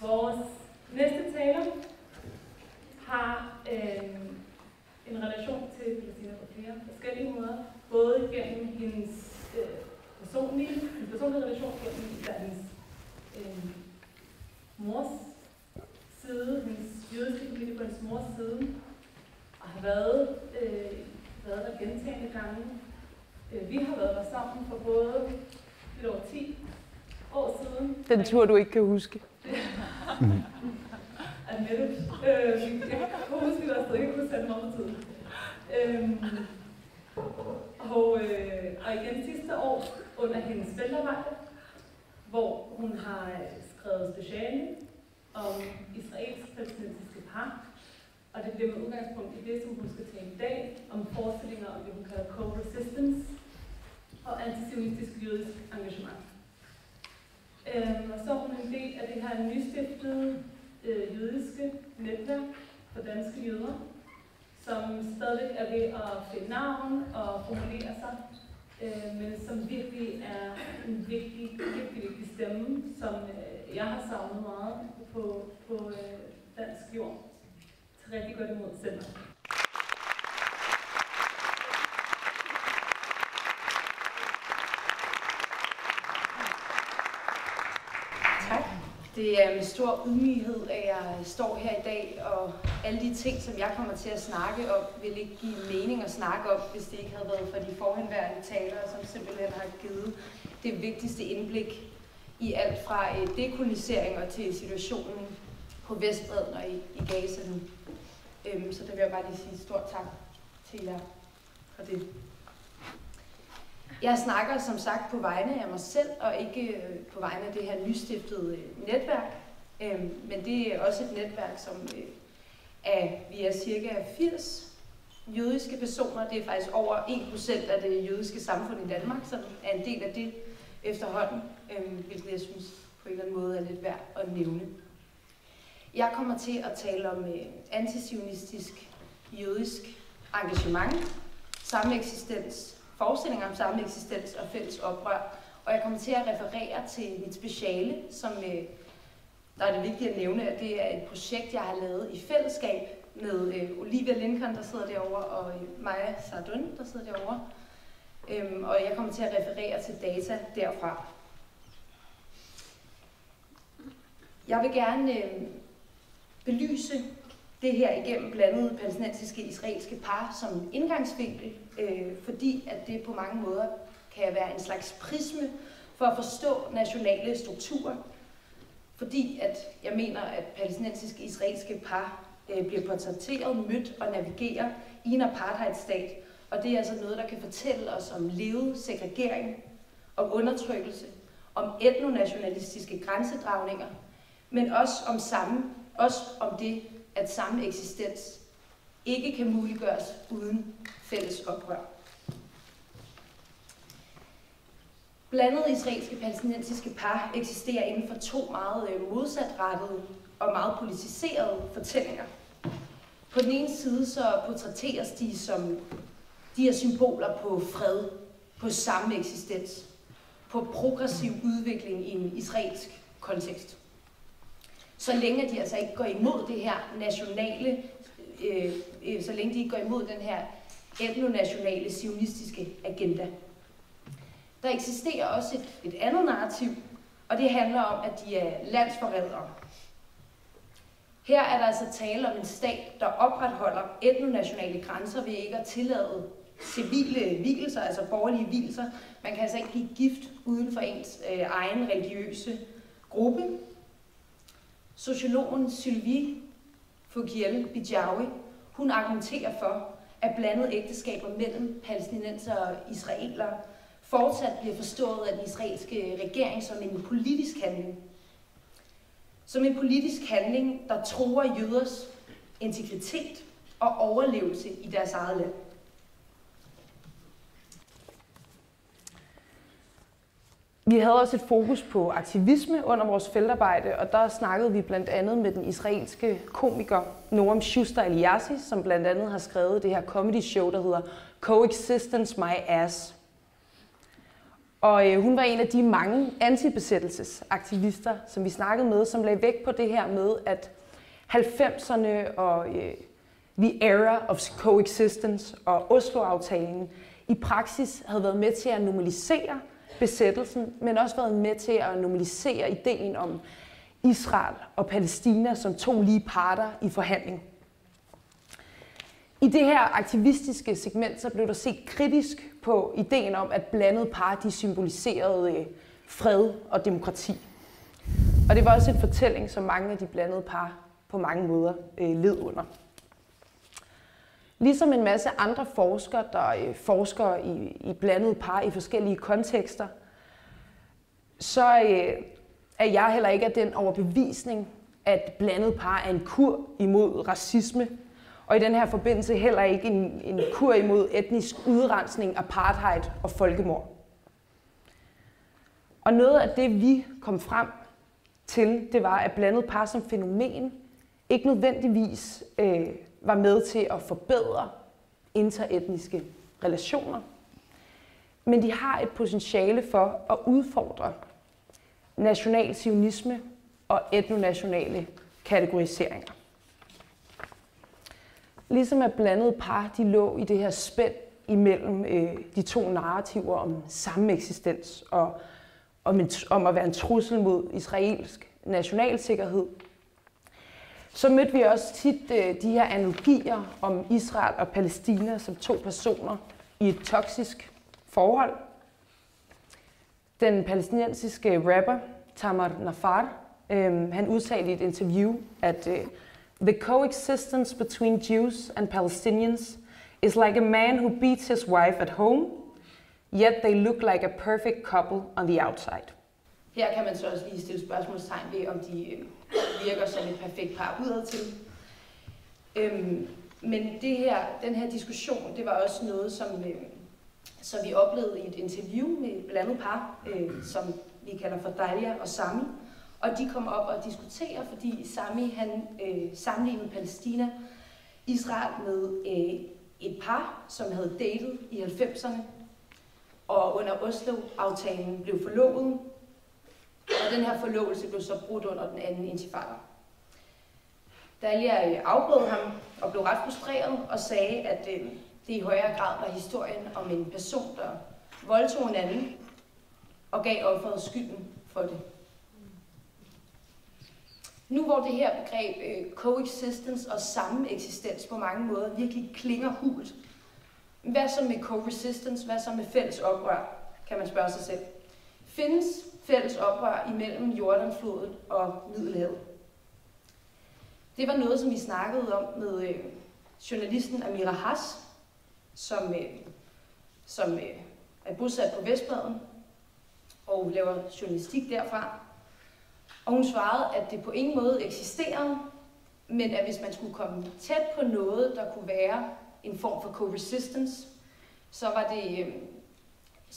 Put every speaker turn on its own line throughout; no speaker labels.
Vores næste taler har en relation til Palæstina på flere forskellige måder. Både gennem hendes personlige relation, gennem hendes mors side, hendes jødiske familie på hendes mors side, og har været der gentagne gange. Vi har været der sammen for både lidt over 10 år siden.
Den tur, du ikke kan huske.
Jeg kan huske, at der stadig ikke kunne sætte mig om tiden. Og igen sidste år under hendes feltarbejde, hvor hun har skrevet speciale om israelsk-palæstinensiske par. Og det bliver med udgangspunkt i det, som hun skal tale i dag, om forestillinger om det, hun kalder co-resistance og antisionistisk jødisk engagement. Og så er hun en del af det her nystiftede jødiske netværk for danske jøder, som stadig er ved at finde navn og formulere sig, men som virkelig er en vigtig stemme, som jeg har savnet meget på dansk jord. Så rigtig godt imod selv.
Tak. Det er med stor ydmyghed, at jeg står her i dag, og alle de ting, som jeg kommer til at snakke om, vil ikke give mening at snakke om, hvis det ikke havde været for de forhenværende talere, som simpelthen har givet det vigtigste indblik i alt fra dekolonisering og til situationen på Vestbredden og i Gaza nu. Så det vil jeg bare lige sige stort tak til jer for det. Jeg snakker som sagt på vegne af mig selv, og ikke på vegne af det her nystiftede netværk. Men det er også et netværk, som vi er cirka 80 jødiske personer. Det er faktisk over 1% af det jødiske samfund i Danmark, som er en del af det efterhånden, hvilket jeg synes på en eller anden måde er lidt værd at nævne. Jeg kommer til at tale om antisionistisk jødisk engagement, sameksistens, forestillinger om sameksistens og fælles oprør. Og jeg kommer til at referere til mit speciale, som der er det vigtigt at nævne, at det er et projekt, jeg har lavet i fællesskab med Olivia Lincoln, der sidder derovre, og Maja Sardun, der sidder derovre. Og jeg kommer til at referere til data derfra. Jeg vil gerne belyse det her igennem blandede palæstinensiske israelske par som indgangsvinkel, fordi at det på mange måder kan være en slags prisme for at forstå nationale strukturer. Fordi at jeg mener, at palæstinensiske israelske par bliver portrætteret, mødt og navigerer i en apartheidstat. Og det er altså noget, der kan fortælle os om levet segregering, om undertrykkelse, om etnonationalistiske grænsedragninger, men også om det, at samme eksistens ikke kan muliggøres uden fælles oprør. Blandede israelske palæstinensiske par eksisterer inden for to meget modsatrettede og meget politiserede fortællinger. På den ene side så portrætteres de som de her symboler på fred, på samme eksistens, på progressiv udvikling i en israelsk kontekst. Så længe de altså ikke går imod det her nationale, så længe de ikke går imod den her etnonationale zionistiske agenda. Der eksisterer også et andet narrativ, og det handler om, at de er landsforrædere. Her er der altså tale om en stat, der opretholder etnonationale grænser ved ikke at tillade civile vielser, altså borgerlige vielser. Man kan altså ikke blive gift uden for ens egen religiøse gruppe. Sociologen Sylvie Fouquier-Bijawi, hun argumenterer for, at blandede ægteskaber mellem palæstinenser og israelere fortsat bliver forstået af den israelske regering som en politisk handling. Som en politisk handling, der truer jøders integritet og overlevelse i deres eget land.
Vi havde også et fokus på aktivisme under vores feltarbejde, og der snakkede vi blandt andet med den israelske komiker Noam Schuster Eliassi, som blandt andet har skrevet det her comedy show, der hedder Coexistence My Ass. Og hun var en af de mange antibesættelsesaktivister, som vi snakkede med, som lagde vægt på det her med, at 90'erne og The Era of Coexistence og Oslo-aftalen i praksis havde været med til at normalisere besættelsen, men også været med til at normalisere ideen om Israel og Palæstina som to lige parter i forhandling. I det her aktivistiske segment så blev der set kritisk på ideen om, at blandede par de symboliserede fred og demokrati. Og det var også en fortælling, som mange af de blandede par på mange måder led under. Ligesom en masse andre forskere, der forsker i blandede par i forskellige kontekster, så er jeg heller ikke af den overbevisning, at blandede par er en kur imod racisme, og i den her forbindelse heller ikke en kur imod etnisk udrensning, apartheid og folkemord. Og noget af det, vi kom frem til, det var, at blandet par som fænomen ikke nødvendigvis var med til at forbedre interetniske relationer, men de har et potentiale for at udfordre national zionisme og etnonationale kategoriseringer. Ligesom at blandede par, de lå i det her spænd imellem de to narrativer om sameksistens og om at være en trussel mod israelsk nationalsikkerhed, så mødte vi også tit de her analogier om Israel og Palæstina som to personer i et toksisk forhold. Den palæstinensiske rapper Tamar Nafar, han udtalte i et interview, at the coexistence between Jews and Palestinians is like a man who beats his wife at home, yet they look like a perfect couple on the outside.
Her kan man så også lige stille spørgsmålstegn ved, om de virker som et perfekt par udadtil. Men den her diskussion, det var også noget, som vi oplevede i et interview med et blandet par, som vi kalder for Dalia og Sami. Og de kom op og diskuterer, fordi Sami han sammenlignede Palæstina, Israel med et par, som havde datet i 90'erne, og under Oslo-aftalen blev forlovet, og den her forlovelse blev så brudt under den anden intifada. Dalia afbrød ham og blev ret frustreret og sagde, at det i højere grad var historien om en person, der voldtog en anden og gav offeret skylden for det. Nu hvor det her begreb coexistence og sameksistens på mange måder virkelig klinger hult, hvad så med co-resistance, hvad så med fælles oprør, kan man spørge sig selv. Findes fælles oprør imellem Jordanfloden og Middelhavet? Det var noget, som vi snakkede om med journalisten Amira Hass, som er bosat på Vestbredden og laver journalistik derfra. Og hun svarede, at det på ingen måde eksisterede, men at hvis man skulle komme tæt på noget, der kunne være en form for co-resistance, så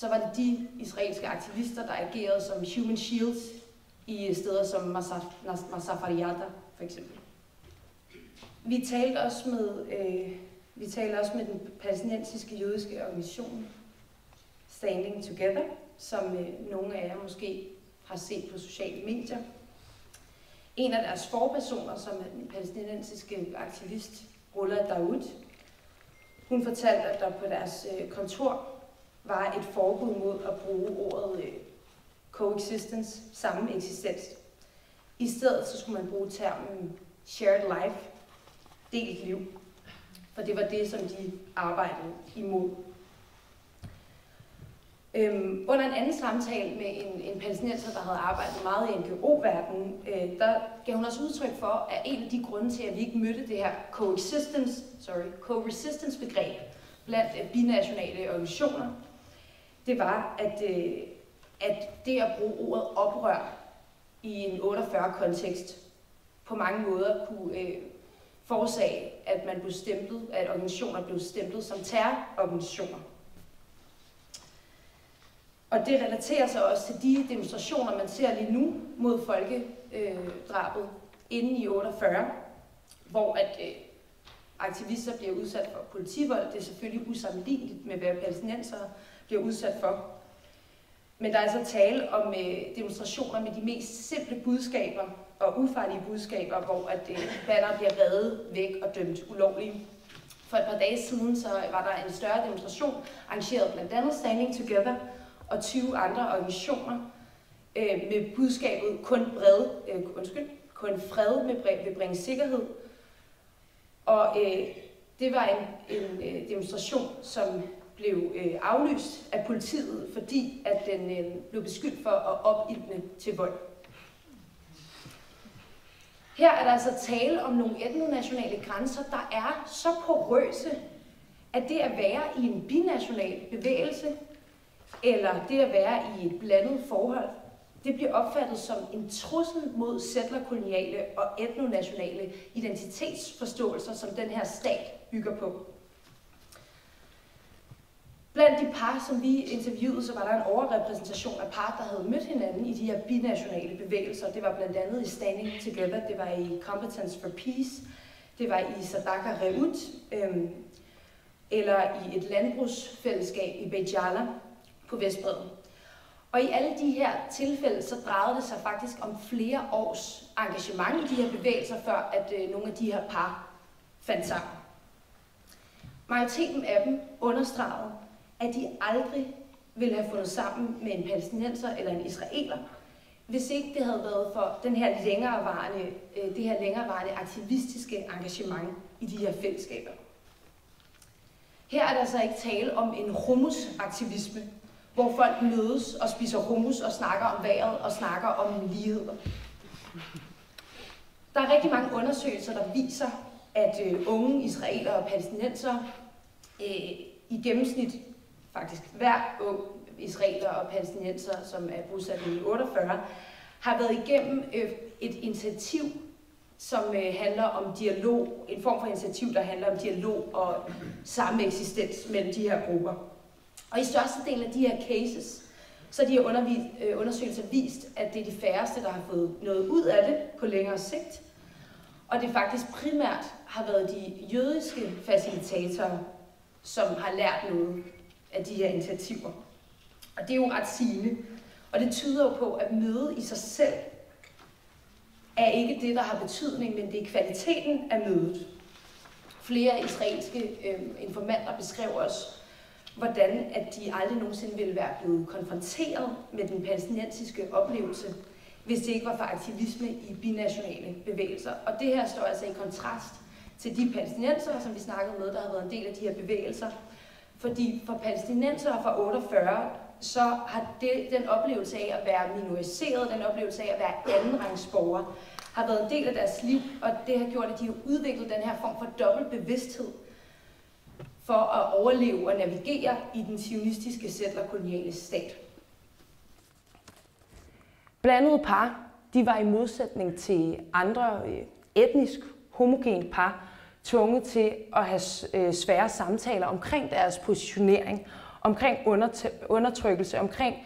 var det de israelske aktivister, der agerede som human shields i steder som Masafariata for eksempel. Vi talte også med den palæstinensiske jødiske organisation Standing Together, som nogle af jer måske har set på sociale medier. En af deres forpersoner, som er den palæstinensiske aktivist Rola Daoud, hun fortalte, at der på deres kontor var et forbud mod at bruge ordet coexistence, sameksistens. I stedet så skulle man bruge termen shared life, delt liv, for det var det, som de arbejdede imod. Under en anden samtale med en palæstinenser, der havde arbejdet meget i NGO-verdenen, der gav hun også udtryk for, at en af de grunde til, at vi ikke mødte det her co-resistance-begreb blandt binationale organisationer, det var, at det at bruge ordet oprør i en 48-kontekst på mange måder kunne forårsage, at man blev stemplet, at organisationer blev stemplet som terrororganisationer. Og det relaterer sig også til de demonstrationer, man ser lige nu mod folkedrabet inden i 48, hvor at aktivister bliver udsat for politivold. Det er selvfølgelig usammenligneligt med, hvad palæstinensere bliver udsat for. Men der er altså tale om demonstrationer med de mest simple budskaber og ufarlige budskaber, hvor at banner bliver revet væk og dømt ulovlige. For et par dage siden så var der en større demonstration, arrangeret blandt andet Standing Together og 20 andre organisationer, med budskabet kun fred vil bringe sikkerhed. Og det var en demonstration, som blev aflyst af politiet, fordi at den blev beskyldt for at opildne til vold. Her er der altså tale om nogle etnonationale grænser, der er så porøse, at det at være i en binational bevægelse, eller det at være i et blandet forhold, det bliver opfattet som en trussel mod settlerkoloniale og etnonationale identitetsforståelser, som den her stat bygger på. Blandt de par, som vi interviewede, så var der en overrepræsentation af par, der havde mødt hinanden i de her binationale bevægelser. Det var blandt andet i Standing Together, det var i Competence for Peace, det var i Sadaka Reut, eller i et landbrugsfællesskab i Bejala på Vestbredden. Og i alle de her tilfælde, så drejede det sig faktisk om flere års engagement i de her bevægelser, før at nogle af de her par fandt sammen. Majoriteten af dem understregede, at de aldrig ville have fundet sammen med en palæstinenser eller en israeler, hvis ikke det havde været for det her længerevarende aktivistiske engagement i de her fællesskaber. Her er der altså ikke tale om en humusaktivisme, hvor folk mødes og spiser hummus og snakker om vejret og snakker om ligheder. Der er rigtig mange undersøgelser, der viser, at unge israelere og palæstinensere i gennemsnit, faktisk hver ung israeler og palæstinenser, som er bosat i 48, har været igennem et initiativ, som handler om dialog, en form for initiativ, der handler om dialog og samme eksistens mellem de her grupper. Og i størstedelen af de her cases, så har de her undersøgelser vist, at det er de færreste, der har fået noget ud af det på længere sigt. Og det faktisk primært har været de jødiske facilitatorer, som har lært noget af de her initiativer. Og det er jo ret sigende. Og det tyder jo på, at mødet i sig selv er ikke det, der har betydning, men det er kvaliteten af mødet. Flere israelske informanter beskrev os, hvordan at de aldrig nogensinde ville være blevet konfronteret med den palæstinensiske oplevelse, hvis det ikke var for aktivisme i binationale bevægelser. Og det her står altså i kontrast til de palæstinensere, som vi snakkede med, der har været en del af de her bevægelser. Fordi for palæstinensere fra 48, så har den oplevelse af at være minoriseret, den oplevelse af at være andenrangsborgere, har været en del af deres liv, og det har gjort, at de har udviklet den her form for dobbelt bevidsthed for at overleve og navigere i den zionistiske settlerkoloniale stat.
Blandede par, de var i modsætning til andre etnisk homogene par, tvunget til at have svære samtaler omkring deres positionering, omkring undertrykkelse, omkring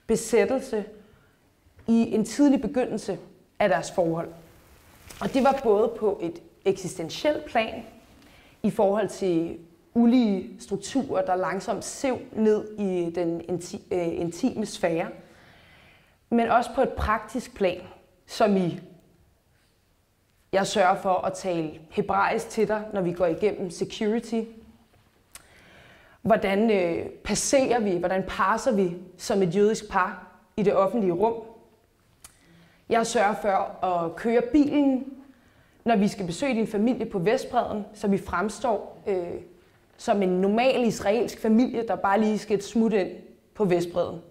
besættelse i en tidlig begyndelse af deres forhold. Og det var både på et eksistentielt plan, i forhold til ulige strukturer, der langsomt sev ned i den intime sfære, men også på et praktisk plan, som i, jeg sørger for at tale hebraisk til dig, når vi går igennem security. Hvordan passerer vi, hvordan passer vi som et jødisk par i det offentlige rum? Jeg sørger for at køre bilen, når vi skal besøge din familie på Vestbredden, så vi fremstår som en normal israelsk familie, der bare lige skal smutte ind på Vestbredden.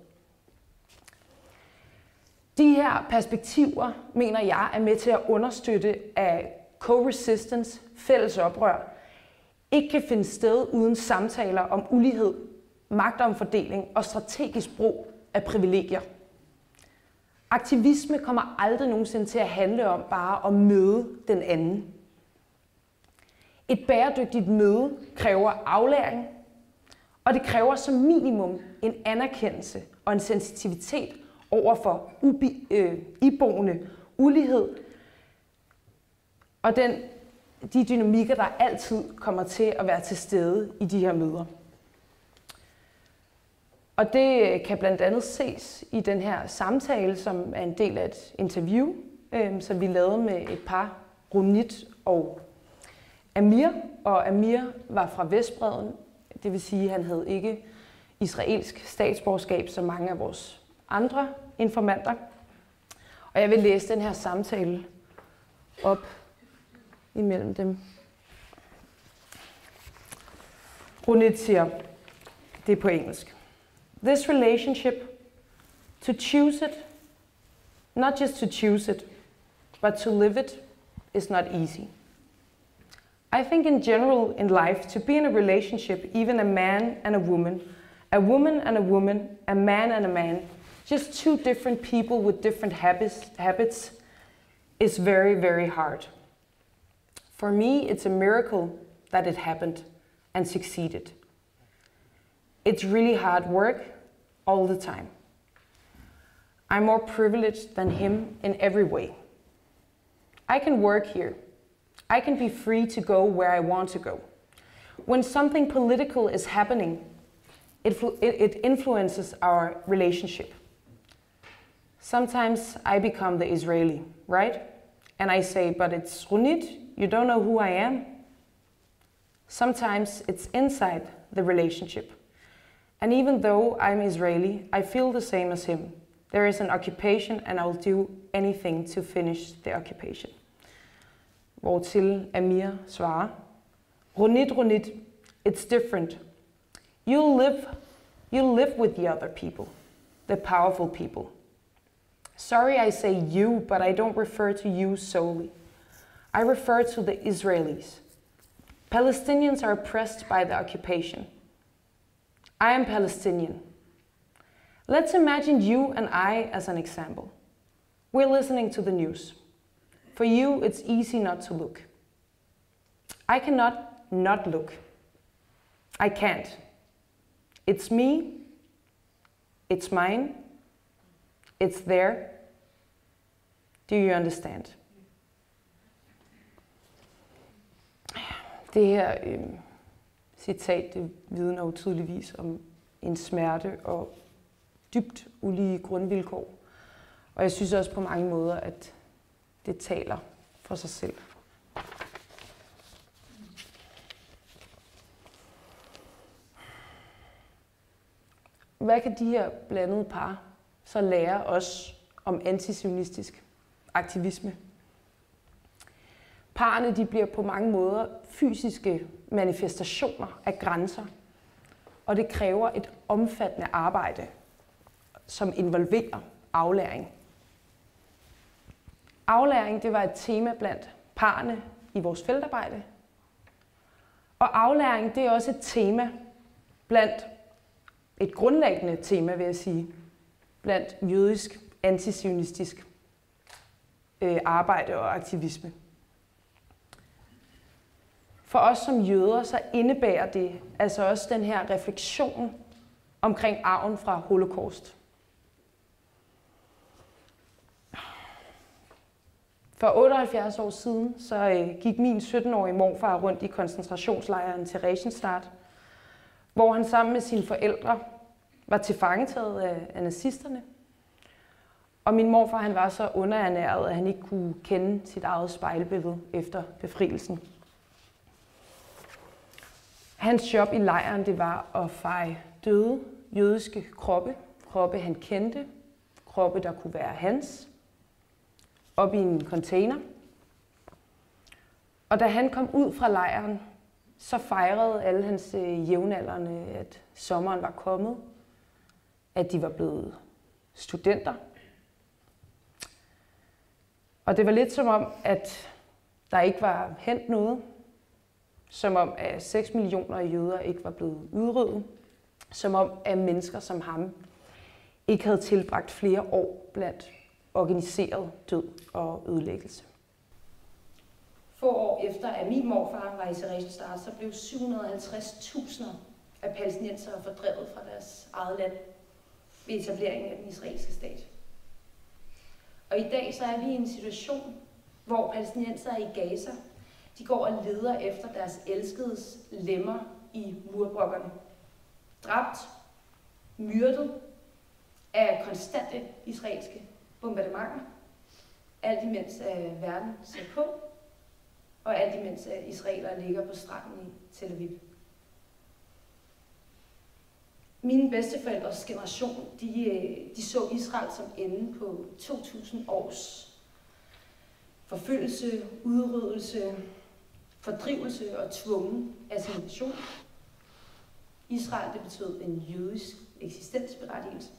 De her perspektiver, mener jeg, er med til at understøtte, at co-resistance, fælles oprør, ikke kan finde sted uden samtaler om ulighed, magtomfordeling og strategisk brug af privilegier. Aktivisme kommer aldrig nogensinde til at handle om bare at møde den anden. Et bæredygtigt møde kræver aflæring, og det kræver som minimum en anerkendelse og en sensitivitet over for iboende ulighed og de dynamikker, der altid kommer til at være til stede i de her møder. Og det kan blandt andet ses i den her samtale, som er en del af et interview, som vi lavede med et par, Ronit og Amir. Og Amir var fra Vestbredden, det vil sige, at han havde ikke israelsk statsborgerskab som mange af vores andre informanter. Og jeg vil læse den her samtale op imellem dem. Ronit siger, det er på engelsk. This relationship, to choose it, not just to choose it, but to live it, is not easy. I think in general in life, to be in a relationship, even a man and a woman and a woman, a man and a man, just two different people with different habits, is very, very hard. For me, it's a miracle that it happened and succeeded. It's really hard work all the time. I'm more privileged than him in every way. I can work here. I can be free to go where I want to go. When something political is happening, it influences our relationship. Sometimes I become the Israeli, right? And I say, but it's Ronit, you don't know who I am. Sometimes it's inside the relationship. And even though I'm Israeli, I feel the same as him. There is an occupation and I'll do anything to finish the occupation. Hvortil Amir svarer, Ronit, it's different. You live with the other people, the powerful people. Sorry I say you, but I don't refer to you solely. I refer to the Israelis. Palestinians are oppressed by the occupation. I am Palestinian. Let's imagine you and I as an example. We're listening to the news. For you, it's easy not to look. I cannot not look. I can't. It's me. It's mine. It's there. Do you understand? Det her citat, det vidner jo tydeligvis om en smerte og dybt ulige grundvilkår. Og jeg synes også på mange måder, at det taler for sig selv. Hvad kan de her blandede par så lære os om antisionistisk aktivisme? Parerne de bliver på mange måder fysiske manifestationer af grænser, og det kræver et omfattende arbejde, som involverer aflæring. Aflæring det var et tema blandt parerne i vores feltarbejde, og aflæring det er også et tema blandt et grundlæggende tema, vil jeg sige, blandt jødisk antisionistisk arbejde og aktivisme. For os som jøder, så indebærer det altså også den her refleksion omkring arven fra Holocaust. For 78 år siden, så gik min 17-årige morfar rundt i koncentrationslejren Theresienstadt, hvor han sammen med sine forældre var tilfangetaget af nazisterne. Og min morfar han var så underernæret, at han ikke kunne kende sit eget spejlbillede efter befrielsen. Hans job i lejren det var at feje døde jødiske kroppe han kendte, kroppe der kunne være hans, op i en container. Og da han kom ud fra lejren, så fejrede alle hans jævnaldrende, at sommeren var kommet, at de var blevet studenter. Og det var lidt som om, at der ikke var hent noget. Som om, at 6 millioner jøder ikke var blevet udryddet. Som om, at mennesker som ham ikke havde tilbragt flere år blandt organiseret død og ødelæggelse.
Få år efter, at min morfar var i Theresienstadt, så blev 750.000 af palæstinensere fordrevet fra deres eget land ved etableringen af den israelske stat. Og i dag så er vi i en situation, hvor palæstinensere i Gaza, de går og leder efter deres elskedes lemmer i murbrokkerne. Dræbt, myrdet af konstante israelske bombardementer, alt imens verden ser på, og alt imens israelere ligger på stranden i Tel Aviv. Mine bedsteforældres generation, de så Israel som enden på 2000 års forfølgelse, udryddelse, fordrivelse og tvungen assimilation. Israel, det betød en jødisk eksistensberettigelse.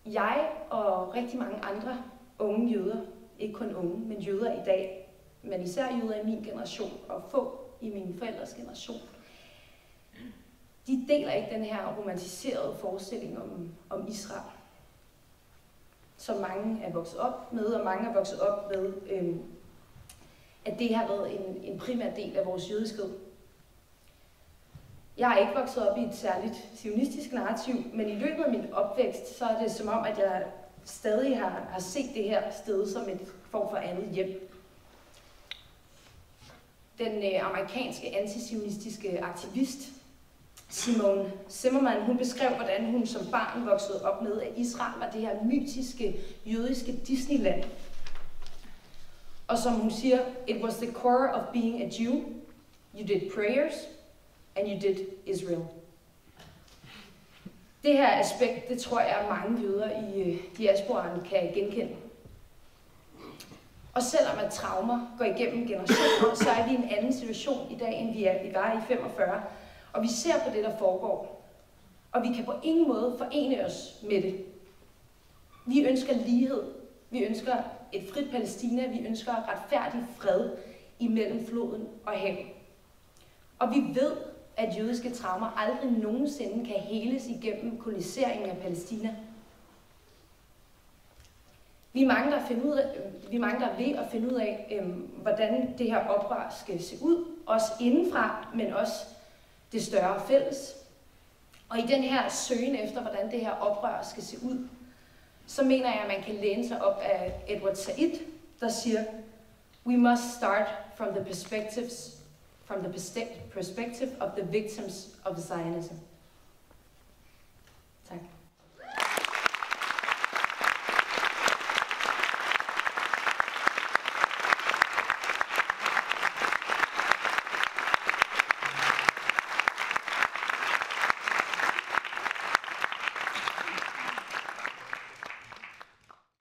Jeg og rigtig mange andre unge jøder, ikke kun unge, men jøder i dag, men især jøder i min generation og få i mine forældres generation, de deler ikke den her romantiserede forestilling om Israel, som mange er vokset op med, og mange er vokset op med, at det har været en primær del af vores jødiskhed. Jeg har ikke vokset op i et særligt zionistisk narrativ, men i løbet af min opvækst, så er det som om, at jeg stadig har set det her sted som et form for andet hjem. Den amerikanske antisionistiske aktivist Simone Zimmerman, hun beskrev, hvordan hun som barn voksede op med, at Israel var det her mytiske, jødiske Disneyland. Og som hun siger, it was the core of being a Jew. You did prayers, and you did Israel. Det her aspekt, det tror jeg, mange jøder i diasporaen kan genkende. Og selvom at traumer går igennem generationer, så er vi i en anden situation i dag, end vi var i 45. Og vi ser på det, der foregår. Og vi kan på ingen måde forene os med det. Vi ønsker lighed. Vi ønsker et frit Palæstina. Vi ønsker retfærdig fred imellem floden og havet. Og vi ved, at jødiske traumer aldrig nogensinde kan heles igennem koloniseringen af Palæstina. Vi er mange, der er ved at finde ud af, hvordan det her oprør skal se ud. Også indenfra, men også det større fælles. Og i den her søgen efter, hvordan det her oprør skal se ud, så mener jeg, at man kan læne sig op af Edward Said, der siger, we must start from the perspective of the victims of Zionism. Tak.